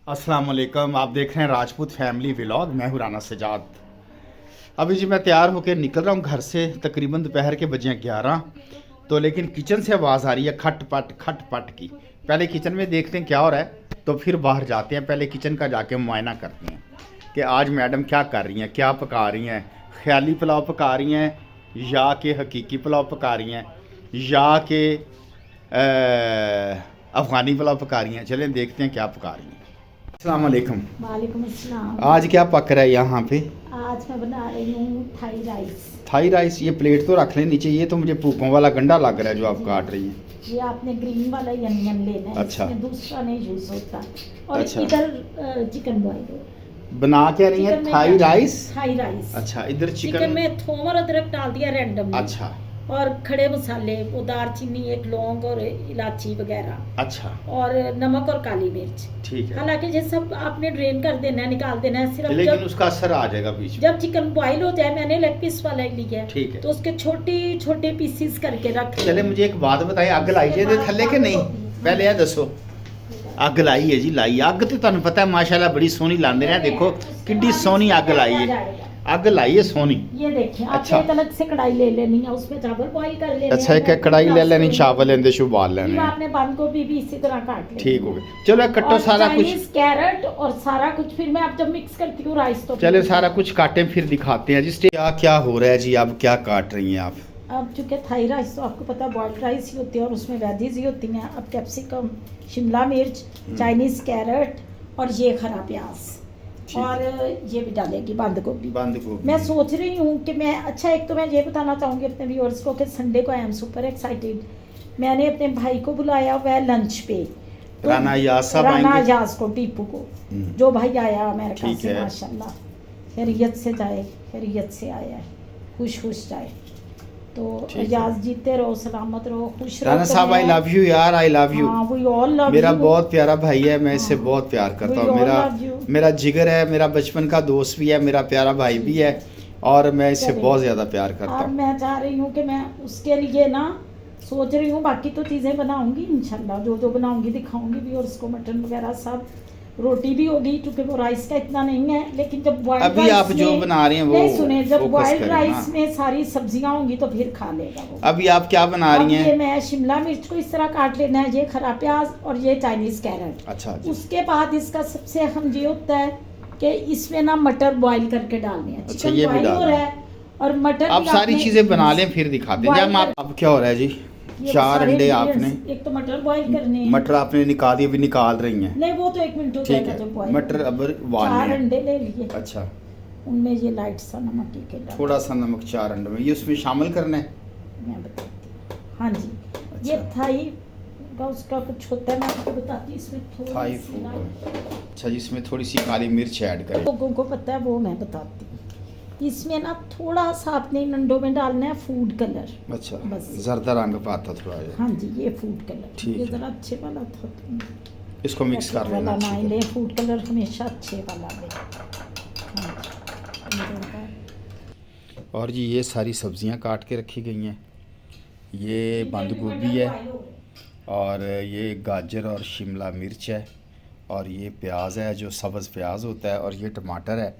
अस्सलाम वालेकुम। आप देख रहे हैं राजपूत फैमिली व्लॉग। मैं हूं राना सजाद। अभी जी मैं तैयार होकर निकल रहा हूं घर से। तकरीबन दोपहर के बजे 11 तो लेकिन किचन से आवाज़ आ रही है खट पट की। पहले किचन में देखते हैं क्या हो रहा है, तो फिर बाहर जाते हैं। पहले किचन का जाके मुआयना करते हैं कि आज मैडम क्या कर रही हैं, क्या पका रही हैं। ख्याली पुलाव पका रही हैं या कि हकीकी पुलाव पका रही हैं या कि अफ़गानी पुलाव पका रही हैं। चलें देखते हैं क्या पका रही हैं। अस्सलाम वालेकुम। वालेकुम अस्सलाम। आज क्या पक रहा है यहाँ पे? आज मैं बना रही हूँ थाई राइस। Thai rice. ये प्लेट तो रख लें नीचे। ये तो मुझे भूखों वाला गंडा लग रहा है जो आप काट रही हैं। ये आपने ग्रीन वाला अनियन लेना है। अच्छा। इसमें दूसरा नहीं यूज होता। और अच्छा। इधर चिकन बॉईल बना क्या रही है? Thai rice. Thai rice. अच्छा, इधर चिकन में थोम और अदरक डाल दिया रैंडम। अच्छा। और खड़े मसाले, वो दालचीनी, एक लौंग और इलायची वगैरह। अच्छा। और नमक और काली मिर्च। ठीक है। हालांकि ये सब आपने ड्रेन कर देना है, निकाल देना है। सिर्फ लेकिन उसका असर आ जाएगा बीच में। जब चिकन बॉईल हो जाए, मैंने लेग पीस वाला ही लिया है, ठीक है। तो उसके छोटे छोटे पीसीस करके रख। चले मुझे एक बात बताइए, अग लाई जे थल्ले के नहीं? पहले यह दसो। अग लाई है जी, लाई अग तो तुहानू पता है माशाल्लाह बड़ी सोहनी लांदे ने। देखो किड्डी सोहनी अग लाई है। अग लाई है सोहनी। ये देखिए, अच्छा। एक अलग से कढ़ाई ले लेनी है, उसमें चावल बॉईल कर लेने। अच्छा, एक कढ़ाई ले लेनी, चावल लेंदे शु उबाल लेने। आपने बंद गोभी भी इसी तरह काट लेनी। ठीक हो गया। चलो कट्टो सारा कुछ। कैरेट और सारा कुछ फिर मैं अब जब मिक्स करती हूँ राइस तो चले सारा कुछ काटें फिर दिखाते हैं जी। क्या क्या हो रहा है जी? अब क्या काट रही हैं आप? अब चूंकि थाई राइस तो आपको पता है बॉइल्ड राइस ही होती है और उसमें वेजीज ही होती हैं। अब कैप्सिकम, शिमला मिर्च, चाइनीज कैरेट और ये खरा प्याज और ये भी डालेगी बंद गोभी। मैं सोच रही हूँ कि मैं एक तो मैं ये बताना चाहूँगी अपने व्यूअर्स को कि संडे को आई एम सुपर एक्साइटेड। मैंने अपने भाई को बुलाया हुआ है लंच पे। तो राना याज साहब राना आएंगे? याज को, टीपू को, जो भाई आया अमेरिका से, माशाल्लाह खैरियत से जाए, खैरियत से आया है, खुश जाए। तो याज जीते रहो, सलामत रहो, खुश रहो। राना साहब आई लव यू यार, I love you. We all love you. मेरा बहुत प्यारा भाई है, मैं इससे बहुत प्यार करता हूँ। मेरा जिगर है, मेरा बचपन का दोस्त भी है, मेरा प्यारा भाई भी है और मैं इससे बहुत ज़्यादा प्यार करता हूँ। मैं चाह रही हूँ कि मैं उसके लिए ना सोच रही हूँ, बाकी तो चीज़ें बनाऊंगी इंशाल्लाह, जो बनाऊंगी दिखाऊंगी भी। और उसको मटन वगैरह सब, रोटी भी होगी क्योंकि वो राइस का इतना नहीं है। लेकिन जब बॉइल्ड अभी आप जो बना रही हैं वो सुने, जब बॉइल्ड राइस में सारी सब्जियां होंगी तो फिर खा लेगा वो। अभी आप क्या बना रही हैं? ये मैं शिमला मिर्च को इस तरह काट लेना है, ये खरा प्याज और ये चाइनीज कैरेट। अच्छा। उसके बाद इसका सबसे अहम ये होता है कि इसमें ना मटर बॉईल करके डालने हैं। अच्छा, ये भी डाल रहा है और मटर आप सारी चीजें बना लें फिर दिखाते हैं। जब आप अब क्या हो रहा है जी? 4 अंडे आपने, एक तो मटर बॉईल करने हैं। मटर आपने निकाल दिए, अभी निकाल रही हैं? नहीं, वो तो 1 मिनट हो जाएगा जब बॉईल। मटर अब उबाल 4 अंडे ले लिए। अच्छा। उनमें ये लाइट सा नमक के थोड़ा सा नमक 4 अंडे में, ये उसमें शामिल करना है? मैं बताती हूँ। हाँ जी। ये थाई का उसका कुछ होता है, मैं आपको बताती हूँ। इसमें थाई फूड। अच्छा, जिसमें थोड़ी सी काली मिर्च ऐड करें। लोगों को पता है, वो मैं बताती हूँ। इसमें ना थोड़ा सा आपने इन अंडों में डालना है फूड कलर। अच्छा, बस जर्दा रंग पाता थोड़ा। हाँ जी, ये फूड कलर। ठीक ये है। जरा अच्छे वाला था, इसको मिक्स कर लेना। ना ले, फूड कलर हमेशा अच्छे वाला ले। और जी ये सारी सब्जियां काट के रखी गई हैं। ये बंद गोभी है और ये गाजर और शिमला मिर्च है और ये प्याज है जो सब्ज़ प्याज होता है और ये टमाटर है।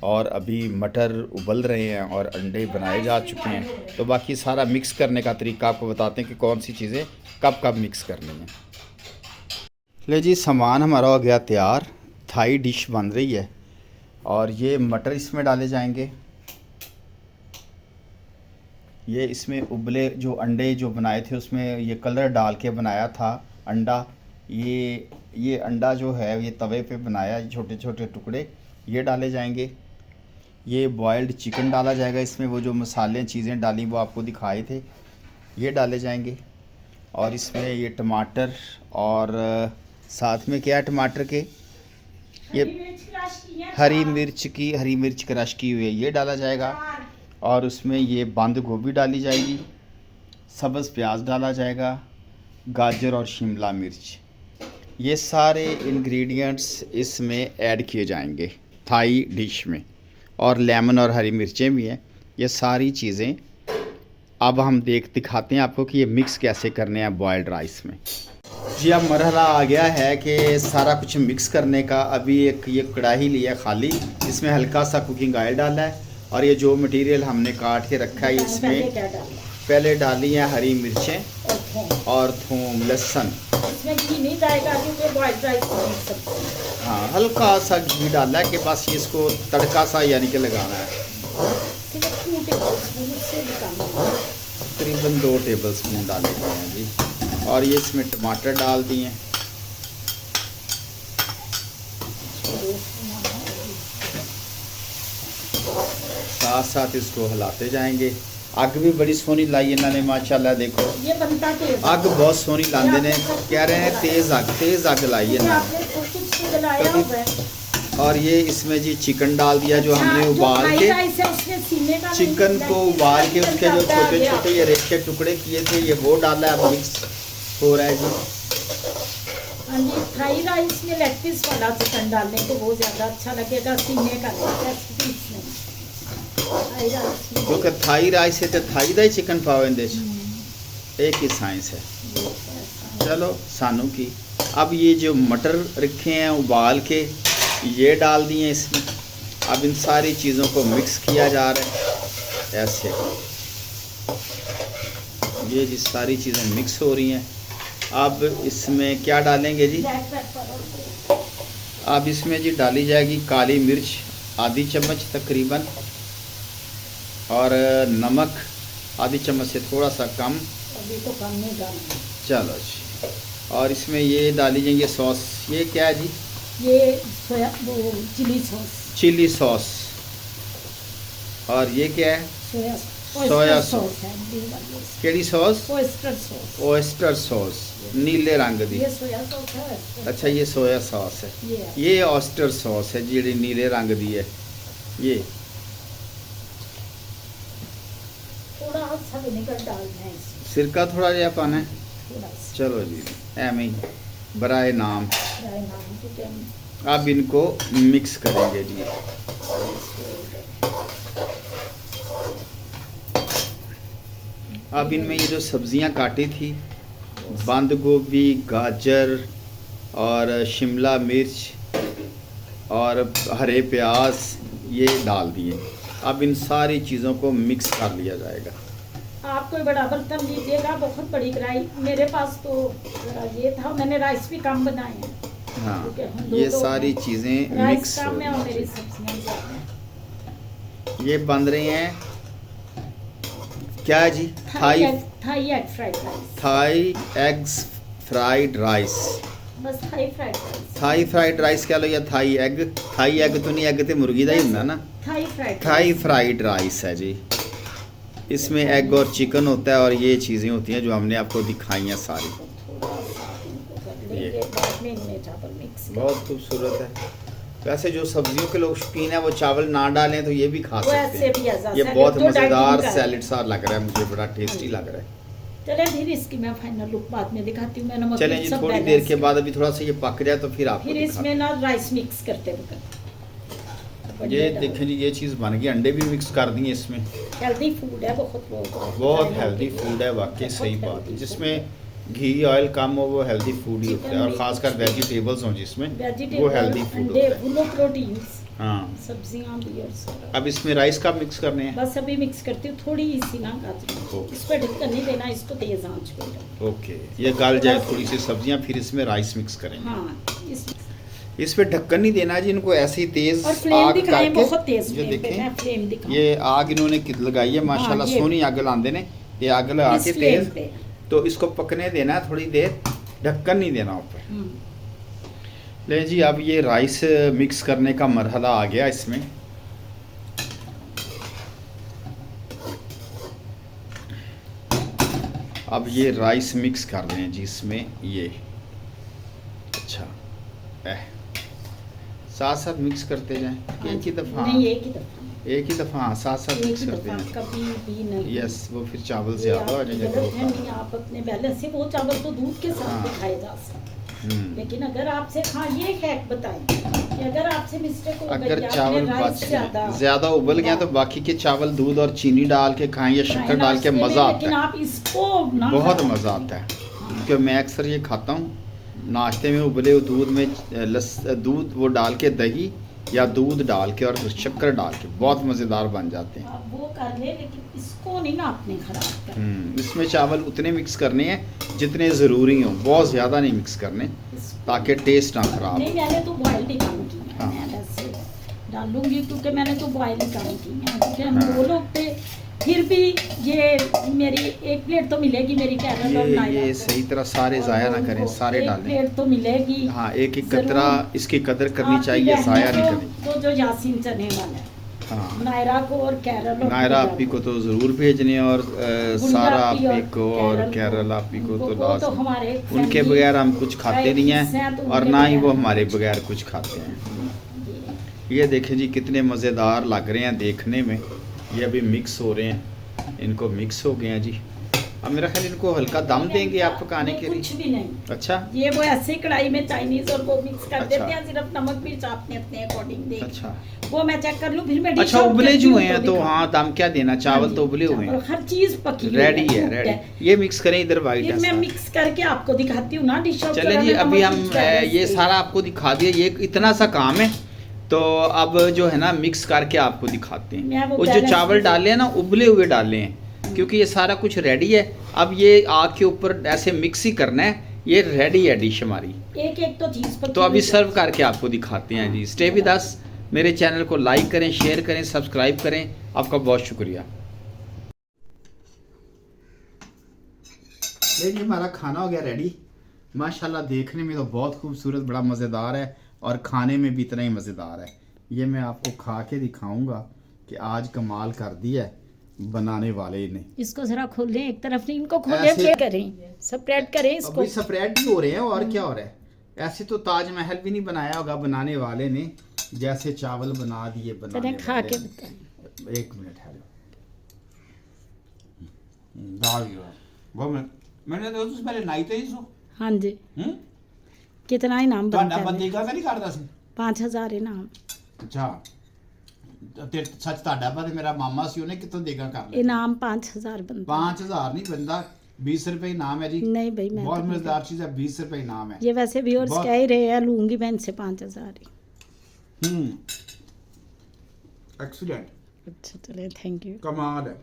और अभी मटर उबल रहे हैं और अंडे बनाए जा चुके हैं। तो बाकी सारा मिक्स करने का तरीका आपको बताते हैं कि कौन सी चीज़ें कब कब मिक्स करनी है। ले जी, सामान हमारा हो गया तैयार। थाई डिश बन रही है और ये मटर इसमें डाले जाएंगे। ये इसमें उबले जो अंडे जो बनाए थे उसमें ये कलर डाल के बनाया था अंडा। ये अंडा जो है ये तवे पे बनाया, छोटे छोटे टुकड़े ये डाले जाएंगे। ये बॉइल्ड चिकन डाला जाएगा इसमें। वो जो मसाले चीज़ें डाली वो आपको दिखाए थे, ये डाले जाएंगे। और इसमें ये टमाटर और साथ में क्या है टमाटर के, ये हरी मिर्च क्रश की हुई है, ये डाला जाएगा। और उसमें ये बंद गोभी डाली जाएगी, सब्ज़ प्याज डाला जाएगा, गाजर और शिमला मिर्च, ये सारे इंग्रेडिएंट्स इसमें ऐड किए जाएंगे थाई डिश में। और लेमन और हरी मिर्चें भी हैं। ये सारी चीज़ें अब हम दिखाते हैं आपको कि ये मिक्स कैसे करने हैं बॉइल्ड राइस में। जी अब मरहला आ गया है कि सारा कुछ मिक्स करने का। अभी एक ये कढ़ाई लिया खाली, इसमें हल्का सा कुकिंग ऑयल डाला है और ये जो मटेरियल हमने काट के रखा है पहले इसमें क्या डालना पहले डाली है हरी मिर्चें और थोम। और थूम लहसुन। इसमें घी नहीं जाएगा क्योंकि बॉइल्ड राइस बन सकते हैं। हाँ हल्का सा घी डाला है कि बस ये इसको तड़का सा यानी कि लगाना है। सिर्फ 2 टेबलस्पून उससे भी कम है। तकरीबन 2 टेबल स्पून डाले गए हैं जी। और ये इसमें टमाटर डाल दिए हैं। साथ साथ इसको हिलाते जाएंगे। अग भी बड़ी सोहनी लाई इन्होंने माशाल्लाह, देखो ये बनता तेज अग बहुत सोहनी लाते ने, कह रहे हैं तेज अग लाई है इन्होंने। आपने सब कुछ जलाया हुआ है। और ये इसमें जी चिकन डाल दिया जो हमने जो उबाल फ्राइड के, राइस है उसमें सीने का चिकन को उबाल के उसके जो चिकन छोटे डाल छोटे दिया। ये रेखे टुकड़े किए थे ये वो डाला है, अब मिक्स हो रहा है जी। हाँ जी, फ्राइड राइस में लेग पीस वाला चिकन डालने को बहुत ज़्यादा अच्छा लगेगा, सीने का नहीं, लेग पीस नहीं। फ्राइड राइस में क्योंकि थाई राइस है तो थाई का ही चिकन पाओ इन देश एक ही साइंस है। ये ऐसा है। चलो सानू की। अब ये जो मटर रखे हैं उबाल के ये डाल दिए इसमें। अब इन सारी चीज़ों को मिक्स किया जा रहा है ऐसे। ये जी सारी चीज़ें मिक्स हो रही हैं। अब इसमें क्या डालेंगे जी? ब्लैक पेपर और अब इसमें जी डाली जाएगी काली मिर्च आधी चम्मच तकरीबन, और नमक आधी चम्मच से थोड़ा सा कम। अभी तो कम नहीं डालना। चलो जी। और इसमें ये डाली जाएंगे सॉस। ये क्या है जी? ये वो चिली सॉस। Chilli sauce. और ये क्या है? सोया सोया सॉस है, ये वाली केड़ी sauce? oyster sauce. Oyster sauce नीले रंग दी। ये सोया सॉस है oyster अच्छा ये सोया सॉस है। सॉस। ये है। ये ऑस्टर सॉस है जी नीले रंग दी है। ये थोड़ा सा विनेगर डालना है इसमें, सिरका थोड़ा जहा पाना है। थोड़ा सा चलो जी एम ही बराए नाम। फ्राई नाम क्योंकि हम अब इनको मिक्स करेंगे जी। अब इनमें ये जो सब्जियां काटी थी बंद गोभी गाजर और शिमला मिर्च और हरे प्याज ये डाल दिए। अब इन सारी चीज़ों को मिक्स कर लिया जाएगा। आप कोई बड़ा बर्तन लीजिएगा, बहुत बड़ी कढ़ाई। मेरे पास तो ये था, मैंने राइस भी कम बनाए हैं। हाँ ठीक है, हम दो ये लोग सारी हैं। चीज़ें राइस मिक्स कम हो है और रही मेरी हैं। सब्जियां ज़्यादा हैं। ये बन रही हैं क्या है जी? Thai Thai egg fried rice. Thai eggs fried rice. बस Thai fried rice. Thai fried rice कह लो या थाई एग। थाई एग तो नहीं, एग तो मुर्गी का ही होंगे ना। Thai fried Thai fried rice है जी। इसमें एग और चिकन होता है और ये चीज़ें होती हैं जो हमने आपको दिखाई हैं सारी। लेंगे, बाद में इनमें चावल मिक्स कर- बहुत खूबसूरत है। वैसे जो सब्जियों के लोग शौकीन है वो चावल ना डालें तो ये भी खा वो सकते ऐसे हैं। भी आज़ाद ये सैलेड बहुत तो मज़ेदार डाइटिंग का है। सैलेड सा लग रहा है मुझे, बड़ा टेस्टी लग रहा है। चले फिर इसकी मैं फाइनल लुक बाद में दिखाती हूँ। मैंने चलें जी थोड़ी देर के बाद अभी थोड़ा सा ये पक जाए तो फिर आपको फिर दिखाते इसमें ना राइस मिक्स करते वक्त हैं। ये देखें जी ये चीज़ बन गई। अंडे भी मिक्स कर दिए इसमें। हेल्दी फूड है, बहुत लोग बहुत हेल्दी फूड है, वाकई सही बात है। जिसमें घी ऑयल कम हो वो हेल्दी फूड ही होता है, और ख़ासकर वेजिटेबल्स हों जिसमें वो हेल्दी फूड अंडे होता है। लो प्रोटीन्स, हाँ सब्जियां भी और सारा। अब इसमें राइस कब मिक्स करने हैं? बस अभी मिक्स करती हूँ थोड़ी सी ना गाजर। ओके। इस पर ढक्कन नहीं देना, इसको तेज आंच पे रखना। ओके ये गल जाए थोड़ी सी सब्जियां, फिर इसमें राइस मिक्स करेंगे। हाँ इस पे ढक्कन नहीं देना जी, इनको ऐसे ही तेज और फ्लेम आग दिखाएं, करके। बहुत तेज ये फ्लेम पे मैं देखें फ्लेम दिखाऊं। ये आग इन्होंने लगाई है माशाल्लाह, हाँ, ये- सोनी आग लाते ने। ये आग लगा इस के फ्लेम तेज, पे। तो इसको पकने देना है थोड़ी देर, ढक्कन नहीं देना ऊपर। ले जी अब ये राइस मिक्स करने का मरहला आ गया इसमें। अब ये राइस मिक्स कर रहे हैं जी इसमें ये। अच्छा साथ साथ मिक्स करते जाएं। एक ही दफ़ा? नहीं, एक ही दफा, एक ही दफ़ा हाँ, साथ साथ एक मिक्स ही करते दफा, हैं। कभी भी नहीं। यस वो फिर चावल ये ज़्यादा हो आपकी जाएगा। गलत है, नहीं आप अपने बैलेंस से वो चावल तो दूध के साथ हाँ। भी खाए जा सकते हैं। लेकिन अगर आपसे, हाँ ये हैक बताएं कि अगर आपसे मिस्टेक हो गई, अगर आपने चावल राइस बच ज़्यादा ज़्यादा उबल गया तो बाकी के चावल दूध और चीनी डाल के खाएं या शक्कर डाल के उसमें भी, मज़ा लेकिन आता है। आप इसको ना बहुत खाएं। मज़ा आता है। क्योंकि मैं अक्सर ये खाता हूँ नाश्ते में, उबले हुए दूध में दूध वो डाल के, दही या दूध डाल के और शक्कर डाल के बहुत मज़ेदार बन जाते हैं। आप वो कर ले, लेकिन इसको नहीं ना आपने खराब करना। इसमें चावल उतने मिक्स करने हैं जितने ज़रूरी हों, बहुत ज़्यादा नहीं मिक्स करने ताकि टेस्ट ना खराब नहीं, मैंने तो बॉयल ही काम की है। हाँ। मैं वैसे डालूंगी क्योंकि मैंने तो बॉयल ही काम की है, क्योंकि हम दो लोग थे। फिर भी ये मेरी एक प्लेट तो मिलेगी मेरी कैरल और नायरा ये को। सही तरह सारे और ज़ाया ना उनको करें, सारे एक डालें। प्लेट तो मिलेगी। हाँ, एक एक जरूर। कतरा इसकी कदर करनी आपकी चाहिए, बहनों ज़ाया नहीं को करनी। तो जो यासीन चने वाला है, हाँ, नायरा को और कैरल और नायरा पूजा आपी को तो ज़रूर भेजने, और सारा आपी और आपी को और कैरल कैरल आपी को तो वो तो लाजमी। हमारे उनके family बगैर हम कुछ का खाते एक नहीं हिस्सा है, हैं तो और उनके ना ही वो बगैर हमारे बगैर कुछ खाते हैं। ये देखें जी कितने मज़ेदार लग रहे हैं देखने में। ये अभी मिक्स हो रहे हैं, इनको मिक्स हो गए हैं जी। अब मेरा ख्याल इनको हल्का दम देंगे आप पकाने के कुछ लिए। भी नहीं, अच्छा ये वो ऐसे कढ़ाई में चाइनीज और वो मिक्स कर अच्छा। देते हैं, सिर्फ नमक मिर्च आपने अपने अकॉर्डिंग दे। अच्छा वो मैं चेक कर लूं, फिर मैं dish अच्छा, out उबले करती जो हूँ हैं तो दिखाऊं। हाँ, दम क्या देना, चावल हाँ तो जी, उबले हुए चावल, हैं, हर चीज पकी हुई रेडी है, cooked रेडी। ये मिक्स करें इधर वाइट फिर मैं है। मिक्स करके आपको दिखाती हूँ ना डिश आउट। चले जी, अभी हम ये सारा आपको दिखा दिया, ये इतना सा काम है। तो अब जो है ना मिक्स करके आपको दिखाते मैं हैं। वो वो जो बैलेंस चावल भी- डाले हैं ना, उबले हुए डाले हैं, क्योंकि ये सारा कुछ रेडी है। अब ये आग के ऊपर ऐसे मिक्स ही करना है, ये रेडी है डिश हमारी। एक एक तो चीज पकी तो अभी हुई है। सर्व करके आपको दिखाते हैं जी। स्टे विद अस, मेरे चैनल को लाइक करें, शेयर करें, सब्सक्राइब करें। आपका बहुत शुक्रिया। देखिए हमारा खाना हो गया रेडी, माशाल्लाह। देखने में तो बहुत खूबसूरत, बड़ा मज़ेदार है और खाने में भी इतना ही मज़ेदार है। ये मैं आपको खा के दिखाऊंगा कि आज कमाल कर दिया है बनाने वाले ने। इसको जरा खोल दें, एक तरफ नहीं, इनको खोलें, ऐसे- फिर करें, सेपरेट करें इसको। अभी स्प्रेड भी हो रहे हैं और क्या हो रहा है। ऐसे तो ताजमहल भी नहीं बनाया होगा बनाने वाले ने, जैसे चावल बना दिए बनाने चलें खा वाले के ने। बताएं। एक मिनट है, दाल वो मैंने तो ਉਸ ਪਹਿਲੇ ਨਾਈ ਤੇ ਹੀ ਸੋ हाँ जी, कितना इनाम ਤੁਹਾਡਾ बनता है? ਬੰਦੇਗਾ ਤਾਂ ਨਹੀਂ ਕਰਦਾ ਸੀ। 5000 इनाम। ਅੱਛਾ ਤੇ ਸੱਚ ਤੁਹਾਡਾ ਬੰਦੇ ਮੇਰਾ ਮਾਮਾ ਸੀ, ਉਹਨੇ ਕਿੱਥੋਂ ਦੇਗਾ कर लिया। इनाम 5000 बनता 5000 नहीं बनता, 20 रुपए इनाम है जी। है। नहीं भाई, मैं बहुत तो नहीं मजेदार चीज है, 20 रुपए इनाम है। देती। ये वैसे व्यूअर्स बहुत- कह ही रहे हैं, लूंगी मैं इनसे 5000 ही। एक्सीलेंट, अच्छा चले, थैंक यू। कमाल है।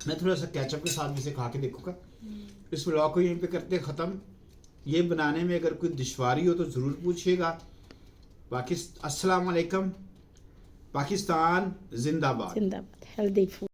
मैं थोड़ा सा केचप के साथ भी इसे खा के देखूंगा। इस व्लॉग को यहीं पे करते ख़त्म। ये बनाने में अगर कोई दुश्वारी हो तो ज़रूर पूछिएगा। बाकी अस्सलाम वालेकुम, पाकिस्तान जिंदाबाद। जिंदाबाद, हेल्दी फूड।